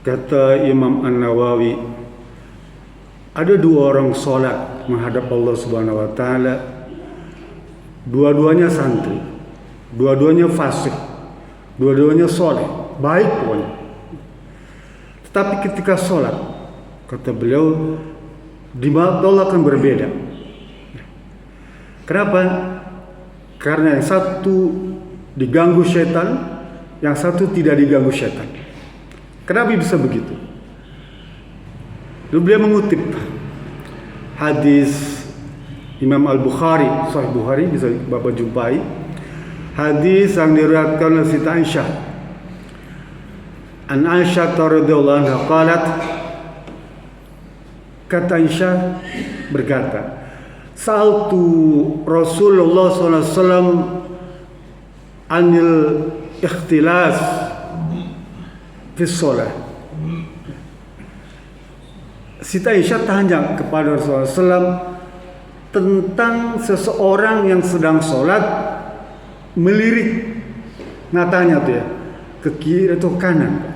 Kata Imam An-Nawawi, ada dua orang sholat menghadap Allah Subhanahu wa Ta'ala, dua-duanya santri, dua-duanya fasih, dua-duanya soleh, baik pokoknya. Tetapi ketika sholat, kata beliau, di mata Allah akan berbeda. Kenapa? Karena yang satu diganggu setan, yang satu tidak diganggu setan. Kenapa bisa begitu? Lalu beliau mengutip hadis Imam Al-Bukhari, Sahih Bukhari, bisa Bapak jumpai. Hadis yang diriwayatkan oleh Siti Aisyah. An Aisyah radhiyallahu anha qalat, kata Aisyah berkata, sa'altu Rasulullah sallallahu alaihi wasallam anil ikhtilas fi shalah. Siti Aisyah tanya kepada Rasulullah SAW tentang seseorang yang sedang sholat melirik matanya tuh ya, ke kiri atau kanan.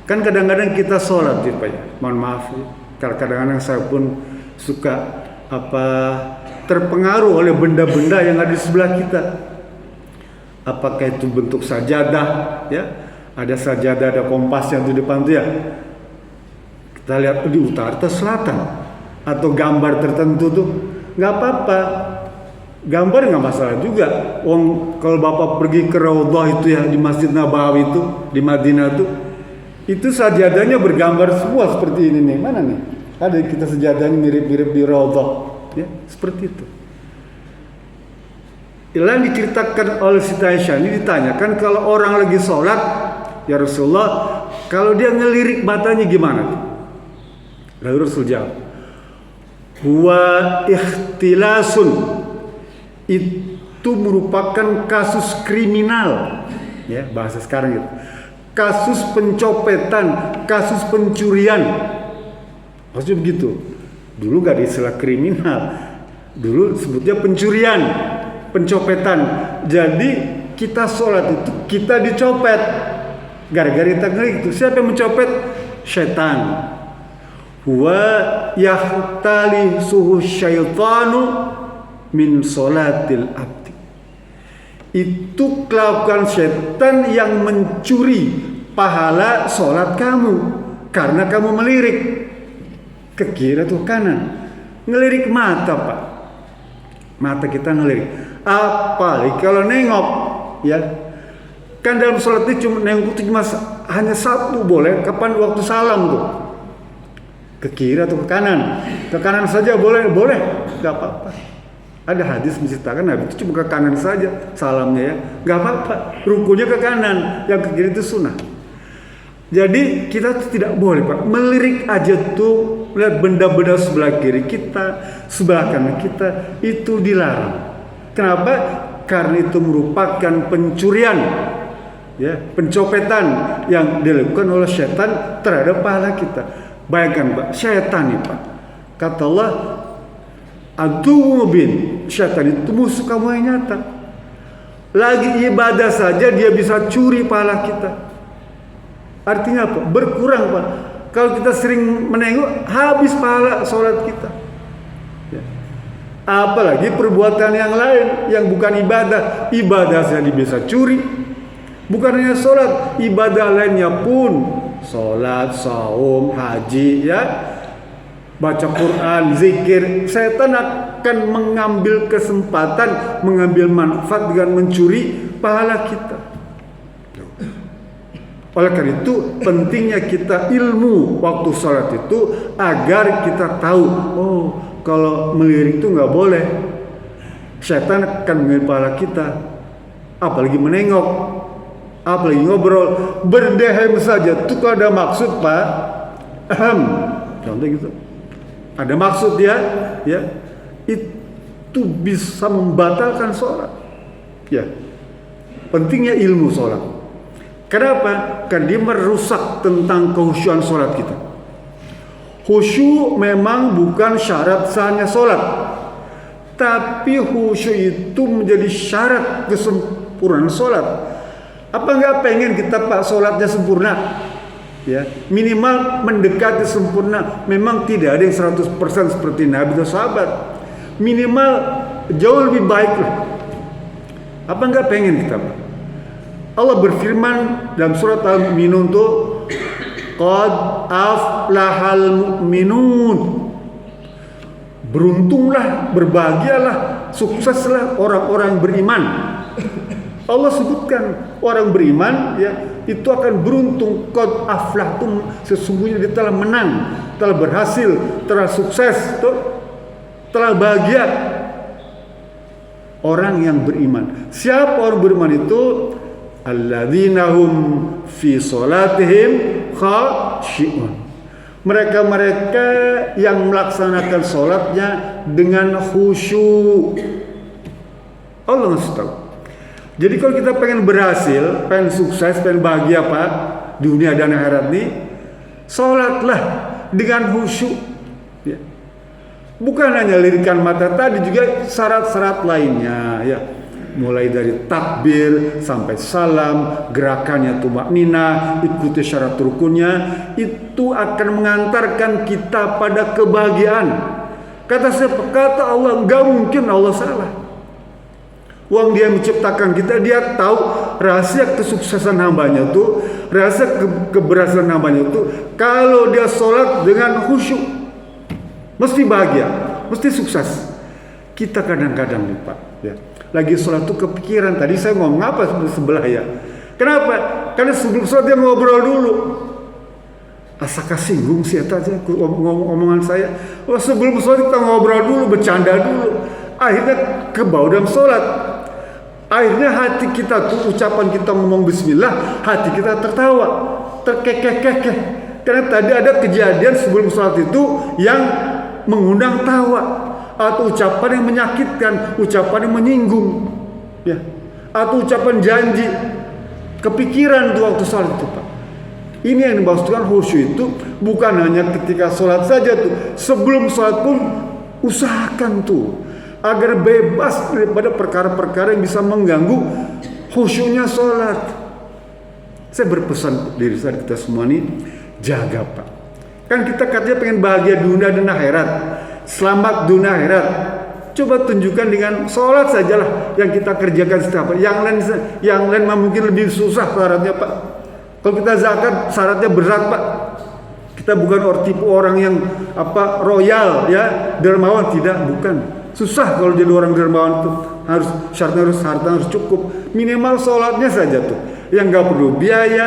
Kan kadang-kadang kita sholat ya Pak ya, mohon maaf ya, kadang-kadang saya pun suka terpengaruh oleh benda-benda yang ada di sebelah kita. Apakah itu bentuk sajadah ya, ada sajadah, ada kompasnya di depan tuh ya, kita lihat di utara atau selatan, atau gambar tertentu tuh nggak apa-apa, gambar nggak masalah juga. Kalau Bapak pergi ke Raudhah itu ya, di Masjid Nabawi itu di Madinah tuh, itu sajadahnya bergambar semua seperti ini nih. Mana nih? Ada kita sajadahnya mirip-mirip di Raudhah ya, seperti itu. Yang diceritakan oleh Siti Aisyah ini, ditanyakan kalau orang lagi sholat, ya Rasulullah, kalau dia ngelirik matanya gimana? Lalu Rasul jawab, huwa ikhtilasun, itu merupakan kasus kriminal ya, bahasa sekarang gitu, kasus pencopetan, kasus pencurian. Maksudnya begitu. Dulu gak ada istilah kriminal, dulu sebutnya pencurian, pencopetan. Jadi kita sholat itu kita dicopet gara-gara kita ngelirik itu. Siapa yang mencopet? Setan. Wa yahtali suhu syaitanu min sholatil abdi. Itu kelakuan setan yang mencuri pahala sholat kamu karena kamu melirik ke kiri atau kanan. Ngelirik mata Pak, mata kita ngelirik. Apalagi kalau nengok ya, kan dalam sholat itu cuma nengok itu hanya satu boleh. Kapan? Waktu salam tuh, ke kiri atau ke kanan. Ke kanan saja boleh, nggak apa-apa. Ada hadis menceritakan Nabi itu cuma ke kanan saja salamnya ya, nggak apa-apa. Rukunya ke kanan, yang ke kiri itu sunnah. Jadi kita tidak boleh Pak melirik aja tuh, lihat benda-benda sebelah kiri kita, sebelah kanan kita, itu dilarang. Kenapa? Karena itu merupakan pencurian ya, pencopetan yang dilakukan oleh setan terhadap pahala kita. Bayangkan Pak, setan nih Pak, kata Allah, aduwwubin, setan itu musuh kamu yang nyata. Lagi ibadah saja dia bisa curi pahala kita. Artinya apa? Berkurang Pak. Kalau kita sering menengok, habis pahala sholat kita ya. Apalagi perbuatan yang lain yang bukan ibadah. Ibadah saja bisa curi. Bukan hanya sholat, ibadah lainnya pun, sholat, saum, haji ya, baca Quran, zikir. Setan akan mengambil kesempatan, mengambil manfaat dengan mencuri pahala kita. Oleh karena itu pentingnya kita ilmu waktu sholat itu agar kita tahu, oh kalau melirik itu nggak boleh. Setan akan mengambil pahala kita. Apalagi menengok, apalagi ngobrol, berdehem saja. Itu kalau ada maksud Pak, contoh gitu. Ada maksud ya, itu bisa membatalkan sholat. Ya, pentingnya ilmu sholat. Kenapa? Karena dia merusak tentang kehusyuan sholat kita. Khusyuk memang bukan syarat sahnya sholat, tapi khusyuk itu menjadi syarat kesempurnaan sholat. Apa nggak pengen kita Pak sholatnya sempurna? ya, minimal mendekati sempurna. Memang tidak ada yang 100% seperti Nabi atau sahabat, minimal jauh lebih baik lah. Apa enggak pengen kita, Pak? Allah berfirman dalam surat Al-Mu'minun tuh, qad aflahal mu'minun, beruntunglah, berbahagialah, sukseslah orang-orang beriman. Allah sebutkan orang beriman, ya, itu akan beruntung. Qad aflahtum, sesungguhnya dia telah menang, telah berhasil, telah sukses, telah bahagia. Orang yang beriman. Siapa orang beriman itu? Alladzina hum fi sholatihim khashi'un. Mereka-mereka yang melaksanakan sholatnya dengan khusyuk. Allah ngasih tahu. Jadi kalau kita pengen berhasil, pengen sukses, pengen bahagia, Pak, dunia dan akhirat ini, sholatlah dengan khusyuk. Ya. Bukan hanya lirikan mata tadi, juga syarat-syarat lainnya, ya. Mulai dari takbir sampai salam, gerakannya tumakninah, ikuti syarat rukunnya, itu akan mengantarkan kita pada kebahagiaan. Kata siapa? Kata Allah. Enggak mungkin Allah salah. Uang Dia menciptakan kita, Dia tahu rahasia kesuksesan hambanya itu, rahasia keberhasilan hambanya itu, kalau dia sholat dengan khusyuk, mesti bahagia, mesti sukses. Kita kadang-kadang nih, Pak, ya, lagi sholat tuh kepikiran. Tadi saya ngomong apa sebelah ya? Kenapa? Karena sebelum sholat dia ngobrol dulu. Asakah singgung sih aja omongan saya. Oh, sebelum sholat kita ngobrol dulu, bercanda dulu. Akhirnya kebawa dalam sholat. Akhirnya hati kita tuh, ucapan kita ngomong bismillah, hati kita tertawa, terkekeh-kekeh. Karena tadi ada kejadian sebelum sholat itu yang mengundang tawa, atau ucapan yang menyakitkan, ucapan yang menyinggung, ya, atau ucapan janji, kepikiran tuh waktu sholat itu, Pak. Ini yang dimaksudkan khusyuk itu bukan hanya ketika sholat saja tuh, sebelum sholat pun usahakan tuh agar bebas daripada perkara-perkara yang bisa mengganggu khusyuknya sholat. Saya berpesan diri saya, kita semua nih, jaga, Pak. Kan kita katanya pengen bahagia dunia dan akhirat, selamat dunia akhirat. Coba tunjukkan dengan sholat sajalah yang kita kerjakan setiap hari. Yang lain mungkin lebih susah syaratnya, Pak. Kalau kita zakat syaratnya berat, Pak. Kita bukan tipe orang yang royal, ya, dermawan, tidak, bukan. Susah kalau jadi orang dermawan itu, syaratnya harus cukup. Minimal sholatnya saja tuh, yang nggak perlu biaya,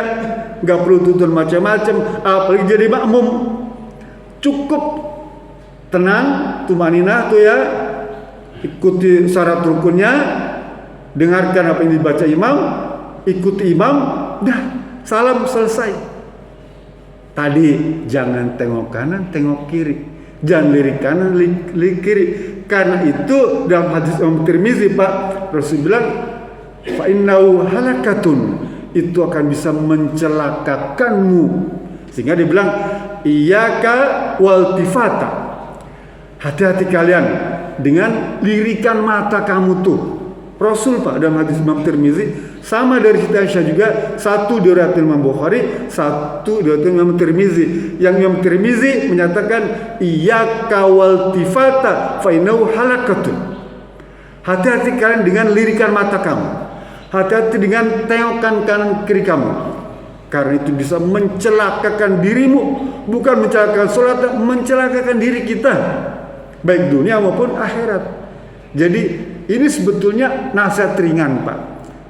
nggak perlu tuntun macam-macam, apalagi jadi makmum. Cukup tenang, tumaninah tuh, ya, ikuti syarat rukunnya, dengarkan apa yang dibaca imam, ikuti imam, dah, salam, selesai. Tadi jangan tengok kanan, tengok kiri, jangan lirik kanan, lirik kiri. Karena itu dalam hadis Imam Tirmizi, Pak, Rasul bilang, fa innahu halakatun, itu akan bisa mencelakakanmu. Sehingga dia bilang, iyyaka wal tifata, hati-hati kalian dengan lirikan mata kamu tuh. Rasul, Pak, dalam hadis Imam Tirmizi, sama dari Siti Aisyah juga, satu dari Imam Bukhari, satu dari Imam Tirmizi. Yang Imam Tirmizi menyatakan, iyyaka wal tifata fa innahu halakatun. Hati-hati kalian dengan lirikan mata kamu, hati-hati dengan tengokan kanan kiri kamu, karena itu bisa mencelakakan dirimu. Bukan mencelakakan sholat, mencelakakan diri kita, baik dunia maupun akhirat. Jadi ini sebetulnya nasihat ringan, Pak.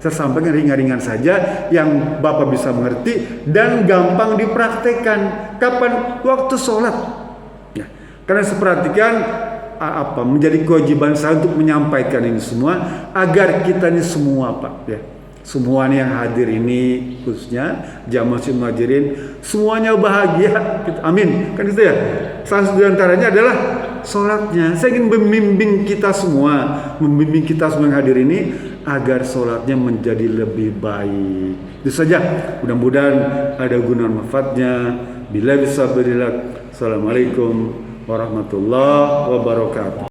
Saya sampaikan ringan-ringan saja yang Bapak bisa mengerti dan gampang dipraktekkan. Kapan? Waktu sholat. Ya. Karena saya perhatikan menjadi kewajiban saya untuk menyampaikan ini semua agar kita ini semua, Pak, ya, semua yang hadir ini, khususnya jamaah muhajirin, semuanya bahagia. Amin. Kan gitu ya. Salah satu antaranya adalah sholatnya. Saya ingin membimbing kita semua yang hadir ini agar sholatnya menjadi lebih baik. Itu saja. Mudah-mudahan ada guna manfaatnya. Bila bisa berilah. Assalamualaikum warahmatullahi wabarakatuh.